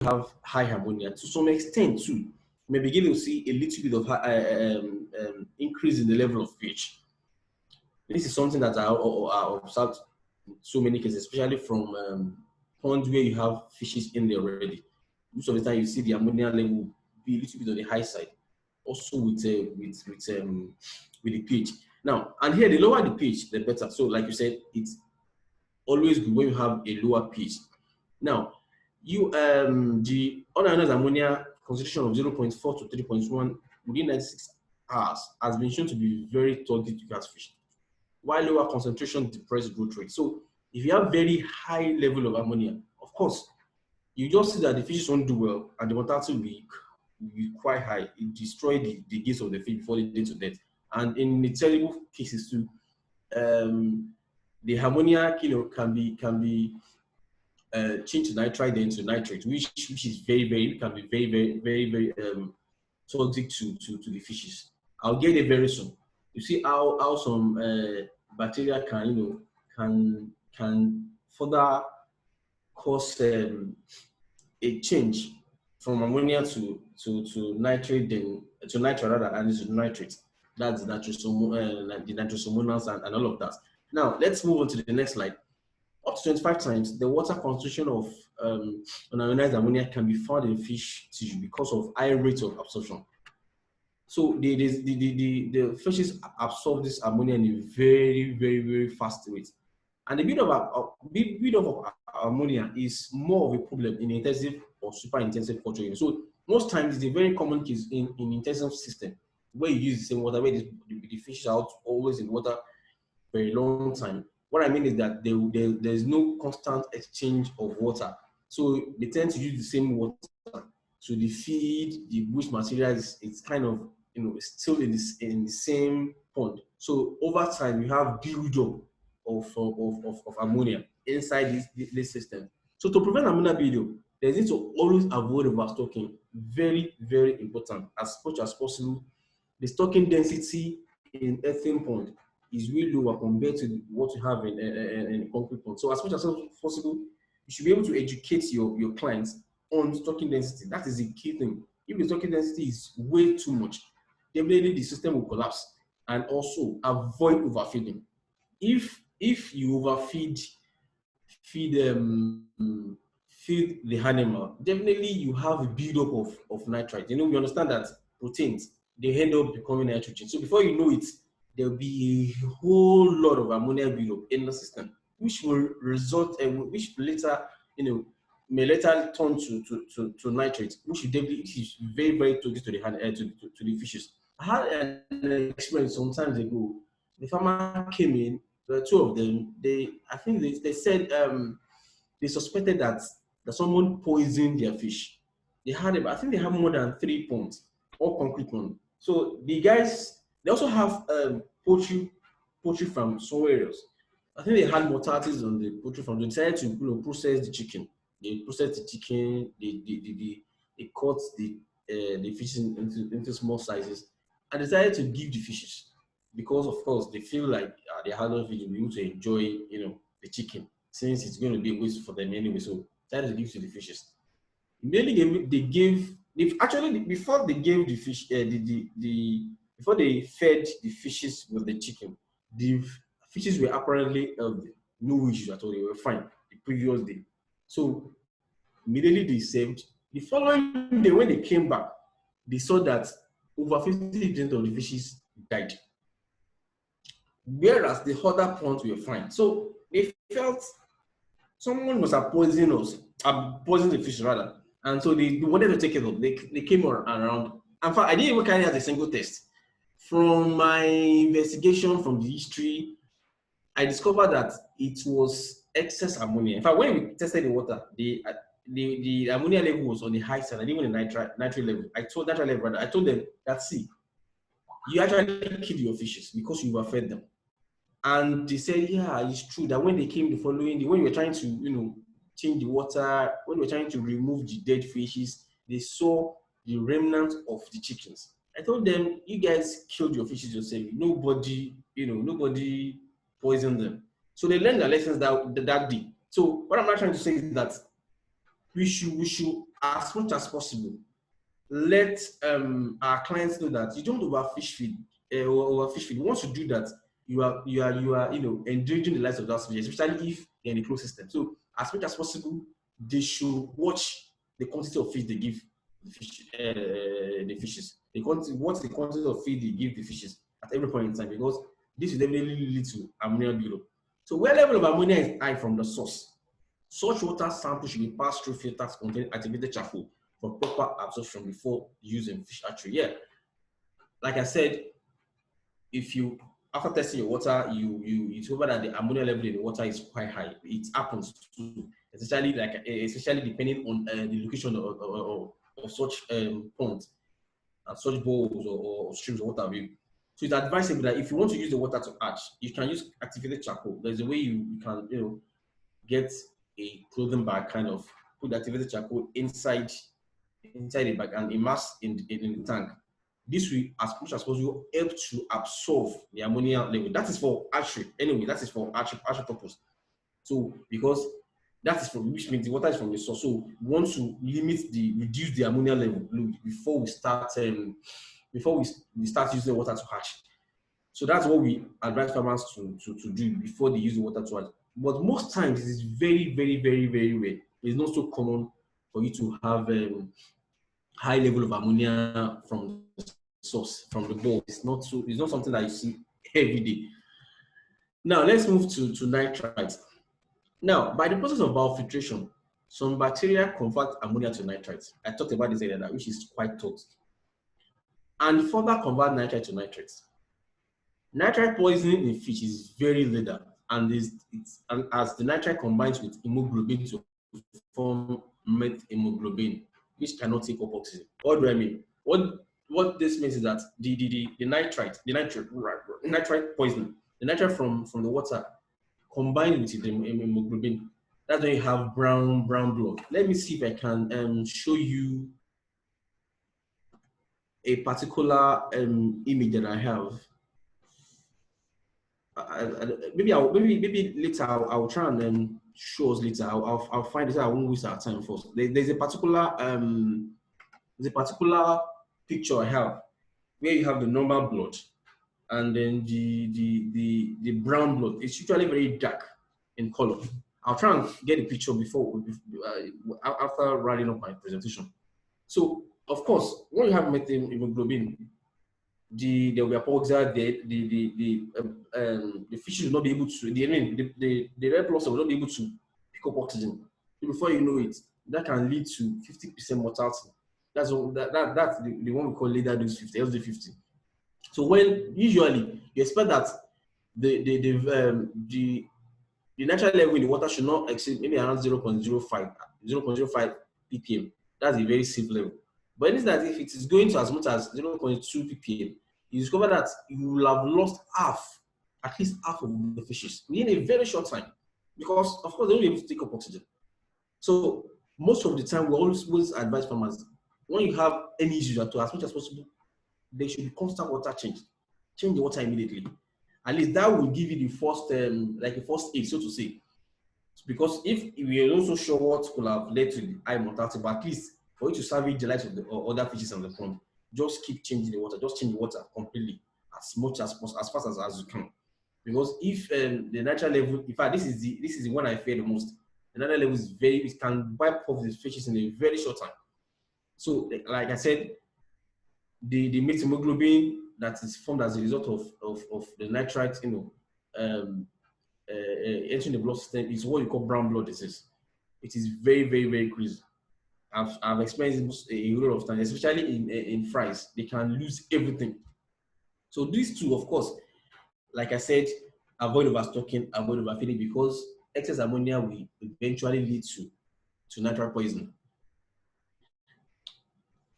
have high ammonia, to some extent too, you may begin to see a little bit of increase in the level of pH. This is something that I observed in so many cases, especially from ponds where you have fishes in there already. Most of the time, you see the ammonia level be a little bit on the high side. Also with the pH. Now, and here, the lower the pH, the better. So, like you said, it's always good when you have a lower pH. Now, the unionized ammonia concentration of 0.4 to 3.1 within 96 hours has been shown to be very toxic to catfish, while lower concentration depress growth rate. So, if you have very high level of ammonia, of course, you just see that the fishes won't do well and the mortality will be quite high. It destroys the gates of the fish before they lead to death. And in the terrible cases too, the ammonia can be changed to nitrite then to nitrate, which is can be very toxic to the fishes. I'll get it very soon. You see how some bacteria can further cause a change from ammonia to nitrate, then to nitrate rather, and to nitrate. That's the nitrosomonas and all of that. Now let's move on to the next slide. Up to 25 times the water concentration of unionized ammonia can be found in fish tissue because of high rates of absorption. So the fishes absorb this ammonia in a very fast rate. And the buildup of ammonia is more of a problem in intensive or super intensive culture. So most times it's a very common case in intensive system where you use the same water, where the fish are always in water for a long time. What I mean is that there's no constant exchange of water. So they tend to use the same water. So the feed, the bush material it's kind of still in the same pond. So over time you have buildup of ammonia inside this system. So to prevent ammonia buildup, there need to always avoid overstocking. Very important. As much as possible, the stocking density in earthen pond is really lower compared to what you have in concrete pond. So as much as possible, you should be able to educate your clients on stocking density. That is the key thing. If the stocking density is way too much, definitely the system will collapse. And also avoid overfeeding. If you overfeed feed the animal, definitely you have a buildup of nitrite. We understand that proteins, they end up becoming nitrogen. So before you know it, there'll be a whole lot of ammonia buildup in the system, which will result which later, may later turn to nitrate, which definitely is very toxic to the fishes. I had an experience some times ago. The farmer came in, there were two of them. I think they said they suspected that someone poisoned their fish. I think they have more than 3 ponds, all concrete ponds. So the guys, they also have poultry from somewhere else. I think they had mortalities on the poultry farm. They decided to process the chicken. They processed the chicken. They cut the fishes into small sizes, and decided to give the fishes, because of course they feel like they are not really able to enjoy the chicken, since it's going to be a waste for them anyway. So decided to give to the fishes. Before they gave the fish before they fed the fishes with the chicken, the fishes were apparently healthy, no issues at all. They were fine the previous day. So immediately they saved. The following day when they came back, they saw that over 50% of the fishes died, whereas the other ponds were fine. So they felt someone must have poisoned the fish rather, and so they wanted to take it up. They came around. In fact, I didn't even carry out a single test. From my investigation from the history, I discovered that it was excess ammonia. In fact, when we tested the water, the ammonia level was on the high side, and even the nitrate level. I told them that, see, you actually killed your fishes because you overfed them. And they said, yeah, it's true that when they came the following day, when we were trying to change the water, when we were trying to remove the dead fishes, they saw the remnants of the chickens. I told them, you guys killed your fishes yourself. Nobody poisoned them. So they learned their lessons that day. So what I'm not trying to say is that we should as much as possible, let our clients know that you don't overfish feed or overfish feed. Once you do that, you are endangering the lives of that species, especially if they're in the closed system. So as much as possible, they should watch the quantity of feed they give the fishes. What's the quantity of feed they give the fishes at every point in time, because this will definitely lead to ammonia buildup. So where level of ammonia is high from the source, such water samples should be passed through filters containing activated charcoal for proper absorption before using fish hatchery. Yeah, like I said, if you after testing your water, you discover that the ammonia level in the water is quite high. It happens too, especially depending on the location of such ponds and such bowls or streams or water. So it's advisable that if you want to use the water to hatch, you can use activated charcoal. There's a way you can get a clothing bag, kind of put the activated charcoal inside the bag and immerse in the tank. This will, as much as possible, help to absorb the ammonia level. That is for hatchery. Anyway, that is for hatchery purpose. So because that is which means the water is from the source. So we want to reduce the ammonia level before we start using the water to hatch. So that's what we advise farmers to do before they use the water to hatch. But most times it is very, very, very, very rare. It's not so common for you to have high level of ammonia from the source, from the bowl. It's not something that you see every day. Now let's move to nitrite. Now, by the process of biofiltration, some bacteria convert ammonia to nitrite. I talked about this earlier, which is quite taught. And further convert nitrite to nitrate. Nitrite poisoning in fish is very lethal, and as the nitrite combines with hemoglobin to form methemoglobin, which cannot take up oxygen. What do I mean? What this means is that the nitrite poison, the nitrite from the water combined with the hemoglobin, that's when you have brown blood. Let me see if I can show you a particular image that I have. Maybe later I'll try and show us later. I'll find it. I won't waste our time first. There's a particular picture I have where you have the normal blood and then the brown blood. It's usually very dark in color. I'll try and get a picture after writing up my presentation. So of course, when you have methemoglobin, there will be apoxia. The fish will not be able to. The red blood cell will not be able to pick up oxygen. So before you know it, that can lead to 50% mortality. That's the one we call lethal dose 50, LD50. So when usually you expect that the natural level in the water should not exceed maybe around 0.05 ppm. That's a very safe level. But it is that if it is going to as much as 0.2 ppm, you discover that you will have lost at least half of the fishes within a very short time, because of course they won't be able to take up oxygen. So most of the time we always advise farmers, when you have any issues at all, as much as possible, there should be constant water change. Change the water immediately. At least that will give you the first like a first aid, so to say. Because if we are also sure what could have led to the high mortality, but at least for you to salvage the lives of the other fishes on the pond, just keep changing the water. Just change the water completely as much as possible, as fast as you can. Because if the natural level, in fact, this is the one I fear the most. The natural level is it can wipe off the fishes in a very short time. So, like I said, the methemoglobin that is formed as a result of the nitrite, entering the blood system is what you call brown blood disease. It is very, very, very crazy. I've experienced a lot of times, especially in fries. They can lose everything. So these two, of course, like I said, avoid overstocking, avoid overfeeding, because excess ammonia will eventually lead to nitrite poisoning.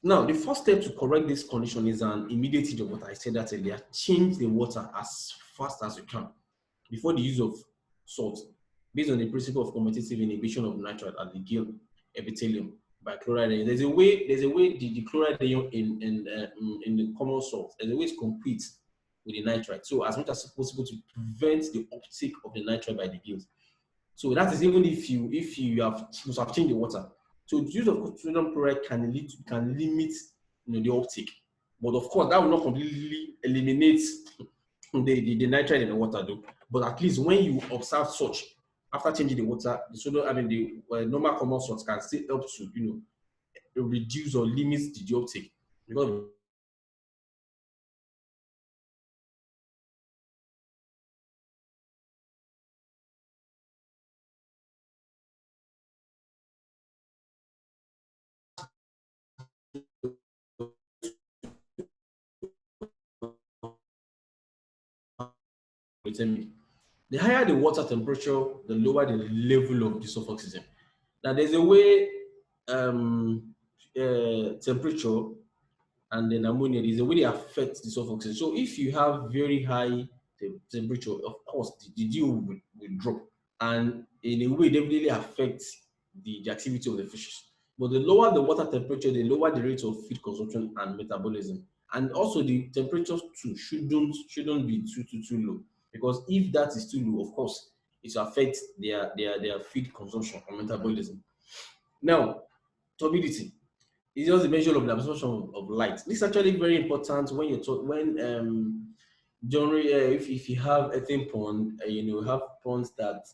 Now, the first step to correct this condition is an immediate change of water. I said that earlier. Change the water as fast as you can before the use of salt, based on the principle of commutative inhibition of nitrite at the gill epithelium by chloride ion. There's a way the chloride ion in the common salt, there's a way to compete with the nitrite. So as much as possible to prevent the uptake of the nitrite by the gills. So that is even if you have changed the water So the use of sodium chloride can limit the uptake. But of course, that will not completely eliminate the nitrite in the water, though. But at least when you observe such, after changing the water, the sodium, the normal common salts can still help to reduce or limit the uptake because the higher the water temperature, the lower the level of dissolved oxygen. Now, there's a way temperature and then ammonia is the way they affect dissolved oxygen. So if you have very high temperature, of course, the DO will drop, and in a way, definitely affects the activity of the fishes. But the lower the water temperature, the lower the rate of feed consumption and metabolism. And also the temperature too shouldn't be too low. Because if that is too low, of course, it affects their feed consumption and metabolism. Now, turbidity is just the measure of the absorption of light. This is actually very important when during if you have ethane pond, have ponds that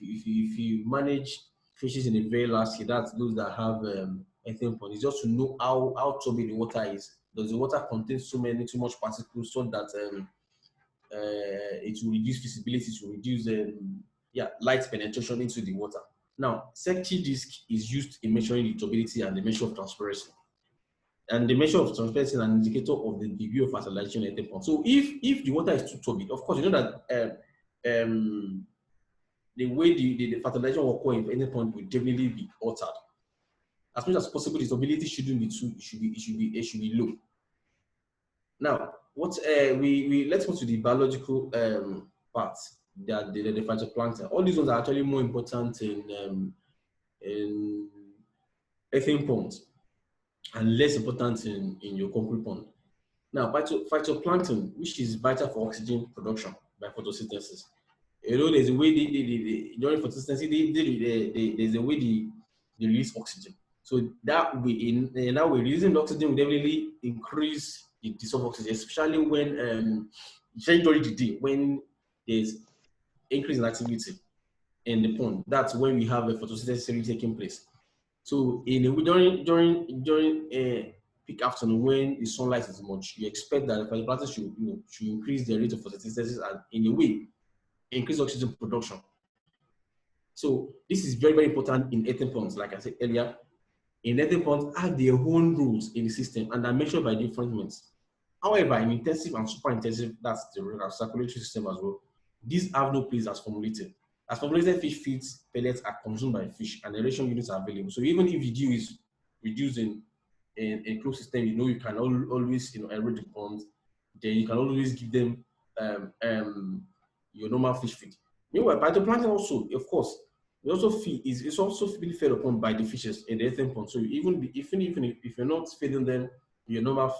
if you manage fishes in a very large scale, that's those that have ethane pond. It's just to know how turbid the water is. Does the water contain too much particles so that it will reduce visibility, to reduce light penetration into the water. Now, Secchi disk is used in measuring the turbidity and the measure of transparency. And the measure of transparency is an indicator of the degree of fertilization at the pond. So if the water is too turbid, of course, you know that the way the fertilization will occur in any point will definitely be altered. As much as possible, the turbidity shouldn't be too, it should be low. Now, what let's go to the biological part, that the phytoplankton. All these ones are actually more important in ethane ponds and less important in your concrete pond. Now, phytoplankton, which is vital for oxygen production by photosynthesis. There's a way during photosynthesis, there's a way they release oxygen. So that way, in that way, releasing the oxygen will definitely increase the dissolved oxygen, especially when during the day when there's increase in activity in the pond. That's when we have a photosynthesis taking place. So during peak afternoon when the sunlight is much, you expect that the phytoplankton should increase the rate of photosynthesis and in a way increase oxygen production. So this is very, very important in ethane ponds, like I said earlier. In ethane ponds have their own rules in the system and are measured by different means. However, in intensive and super intensive, that's the circulatory system as well, these have no place as formulated. As formulated fish feeds, pellets are consumed by fish and aeration units are available. So even if the dew is reduced in closed system, you can always aerate the ponds, then you can always give them your normal fish feed. Meanwhile, phytoplankton also, of course, it's also being fed upon by the fishes in the ethane pond. So even if you're not feeding them your normal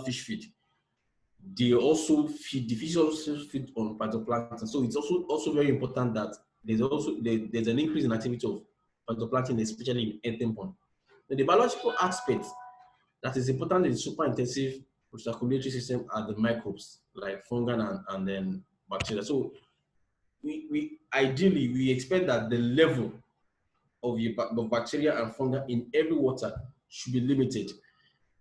fish feed, the fish also feed on phytoplankton. So it's also very important that there's an increase in activity of phytoplankton, especially in ethane pond. Now, the biological aspect that is important in super intensive circulatory system are the microbes like fungi and then bacteria. So we ideally we expect that the level of bacteria and fungi in every water should be limited,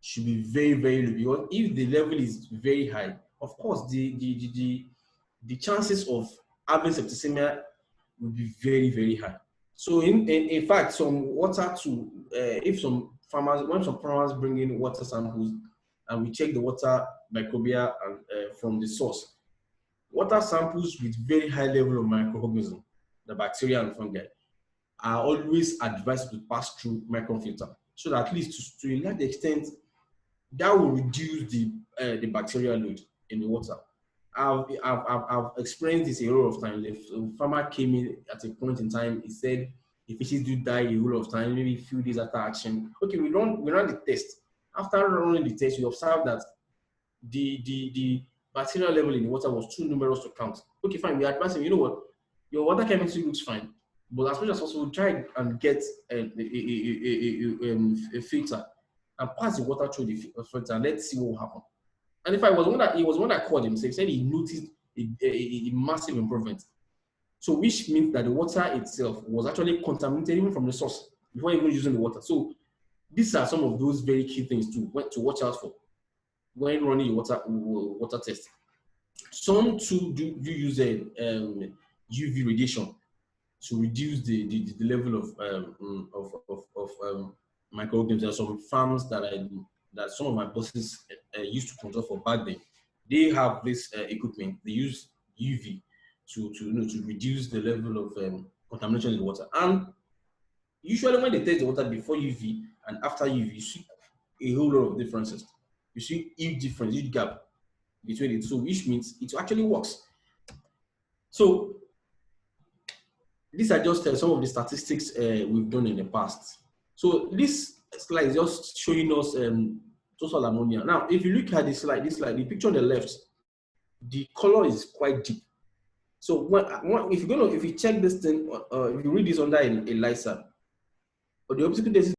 should be very, very low. Because if the level is very high, of course, the chances of having septicemia will be very, very high. So in fact, some water when some farmers bring in water samples and we check the water microbial and from the source, water samples with very high level of microorganisms, the bacteria and fungi, are always advised to pass through microfilter, so that at least to a large extent that will reduce the bacterial load in the water. I've experienced this a lot of times. If a farmer came in at a point in time, he said the fishes do die a whole of time, maybe a few days after action. Okay, we ran the test. After running the test, we observed that the bacterial level in the water was too numerous to count. Okay, fine. We advised him, you know what, your water chemistry looks fine. But as much as possible, try and get a filter and pass the water through the filter and let's see what will happen. And in fact, it was one that called him. He said he noticed a massive improvement. So which means that the water itself was actually contaminated even from the source before even using the water. So these are some of those very key things to watch out for when running your water test. Some too do use a UV radiation to reduce the level of microorganisms. There are some farms that some of my bosses used to control for back then. They have this equipment. They use UV to reduce the level of contamination in the water. And usually when they test the water before UV and after UV, you see a whole lot of differences. You see huge difference, huge gap between the two, which means it actually works. So these are just some of the statistics we've done in the past. So this slide is just showing us total ammonia. Now, if you look at this slide, the picture on the left, the color is quite deep. So if you check this thing, if you read this under ELISA, or the optical density